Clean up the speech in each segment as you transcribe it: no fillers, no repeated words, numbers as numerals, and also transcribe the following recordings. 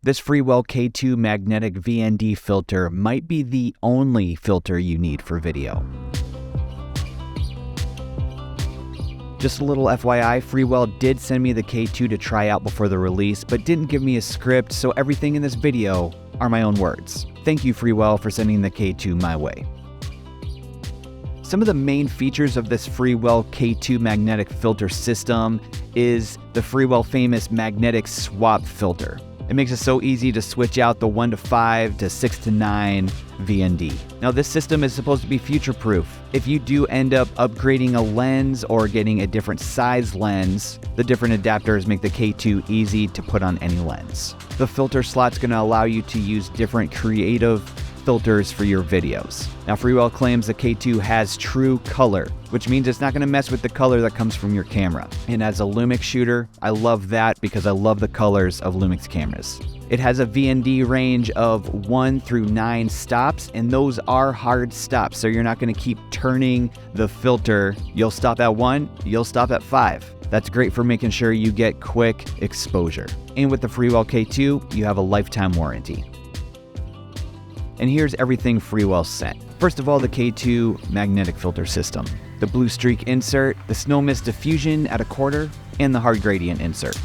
This Freewell K2 magnetic VND filter might be the only filter you need for video. Just a little FYI, Freewell did send me the K2 to try out before the release, but didn't give me a script, so everything in this video are my own words. Thank you, Freewell, for sending the K2 my way. Some of the main features of this Freewell K2 magnetic filter system is the Freewell famous magnetic swap filter. It makes it so easy to switch out the 1 to 5 to 6 to 9 VND. Now this system is supposed to be future-proof. If you do end up upgrading a lens or getting a different size lens, the different adapters make the K2 easy to put on any lens. The filter slot's going to allow you to use different creative filters for your videos. Now Freewell claims the K2 has true color, which means it's not going to mess with the color that comes from your camera. And as a Lumix shooter, I love that because I love the colors of Lumix cameras. It has a VND range of 1 through 9 stops, and those are hard stops, so you're not going to keep turning the filter. You'll stop at 1, you'll stop at 5. That's great for making sure you get quick exposure. And with the Freewell K2, you have a lifetime warranty. And here's everything Freewell sent. First of all, the K2 magnetic filter system, the blue streak insert, the snow mist diffusion at 1/4, and the hard gradient insert.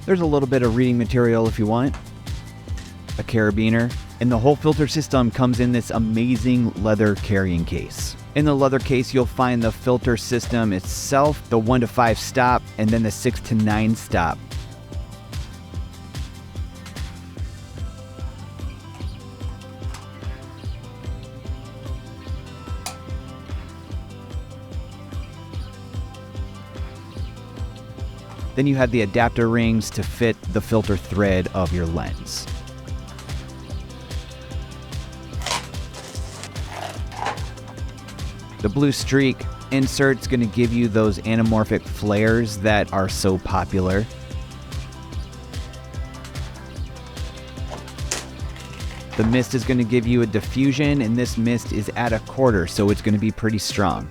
There's a little bit of reading material if you want, a carabiner, and the whole filter system comes in this amazing leather carrying case. In the leather case, you'll find the filter system itself, the 1 to 5 stop, and then the 6 to 9 stop. Then you have the adapter rings to fit the filter thread of your lens. The blue streak insert's going to give you those anamorphic flares that are so popular. The mist is going to give you a diffusion, and this mist is at 1/4, so it's going to be pretty strong.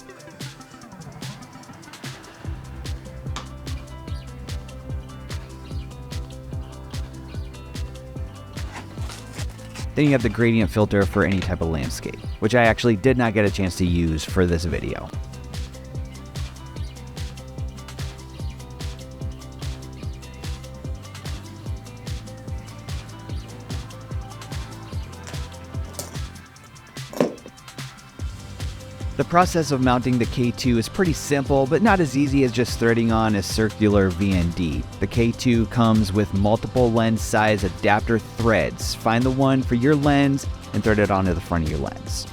Then you have the gradient filter for any type of landscape, which I actually did not get a chance to use for this video. The process of mounting the K2 is pretty simple, but not as easy as just threading on a circular VND. The K2 comes with multiple lens size adapter threads. Find the one for your lens and thread it onto the front of your lens.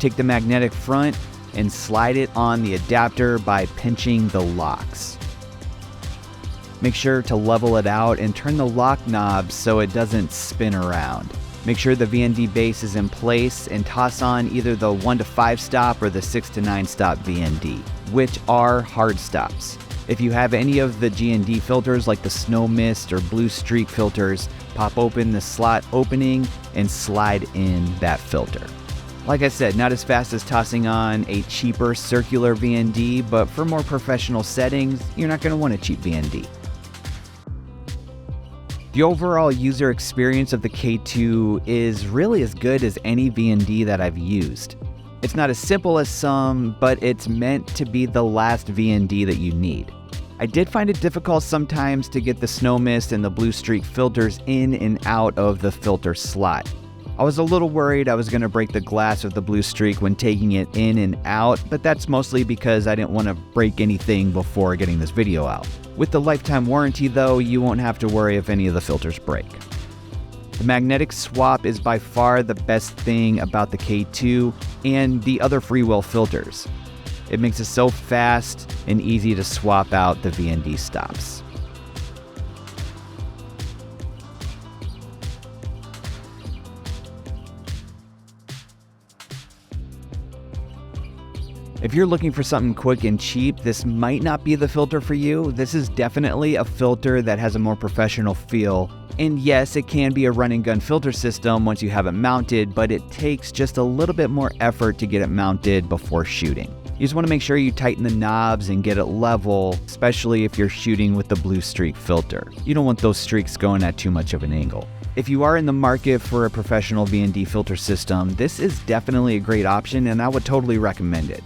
Take the magnetic front and slide it on the adapter by pinching the locks. Make sure to level it out and turn the lock knob so it doesn't spin around. Make sure the VND base is in place and toss on either the 1 to 5 stop or the 6 to 9 stop VND, which are hard stops. If you have any of the GND filters like the snow mist or blue streak filters, pop open the slot opening and slide in that filter. Like I said, not as fast as tossing on a cheaper circular VND, but for more professional settings, you're not going to want a cheap VND. The overall user experience of the K2 is really as good as any VND that I've used. It's not as simple as some, but it's meant to be the last VND that you need. I did find it difficult sometimes to get the snow mist and the blue streak filters in and out of the filter slot. I was a little worried I was going to break the glass of the blue streak when taking it in and out, but that's mostly because I didn't want to break anything before getting this video out. With the lifetime warranty though, you won't have to worry if any of the filters break. The magnetic swap is by far the best thing about the K2 and the other Freewell filters. It makes it so fast and easy to swap out the VND stops. If you're looking for something quick and cheap, this might not be the filter for you. This is definitely a filter that has a more professional feel. And yes, it can be a run and gun filter system once you have it mounted, but it takes just a little bit more effort to get it mounted before shooting. You just want to make sure you tighten the knobs and get it level, especially if you're shooting with the blue streak filter. You don't want those streaks going at too much of an angle. If you are in the market for a professional VND filter system, this is definitely a great option and I would totally recommend it.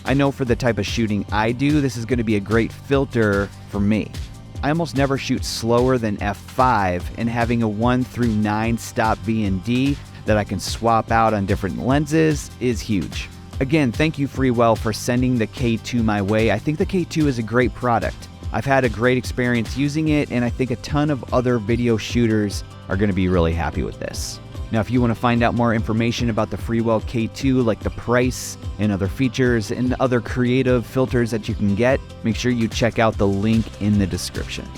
I know for the type of shooting I do, this is going to be a great filter for me. I almost never shoot slower than f5, and having a 1 through 9 stop VND that I can swap out on different lenses is huge. Again, thank you Freewell for sending the K2 my way. I think the K2 is a great product. I've had a great experience using it, and I think a ton of other video shooters are going to be really happy with this. Now, if you want to find out more information about the Freewell K2, like the price and other features and other creative filters that you can get, make sure you check out the link in the description.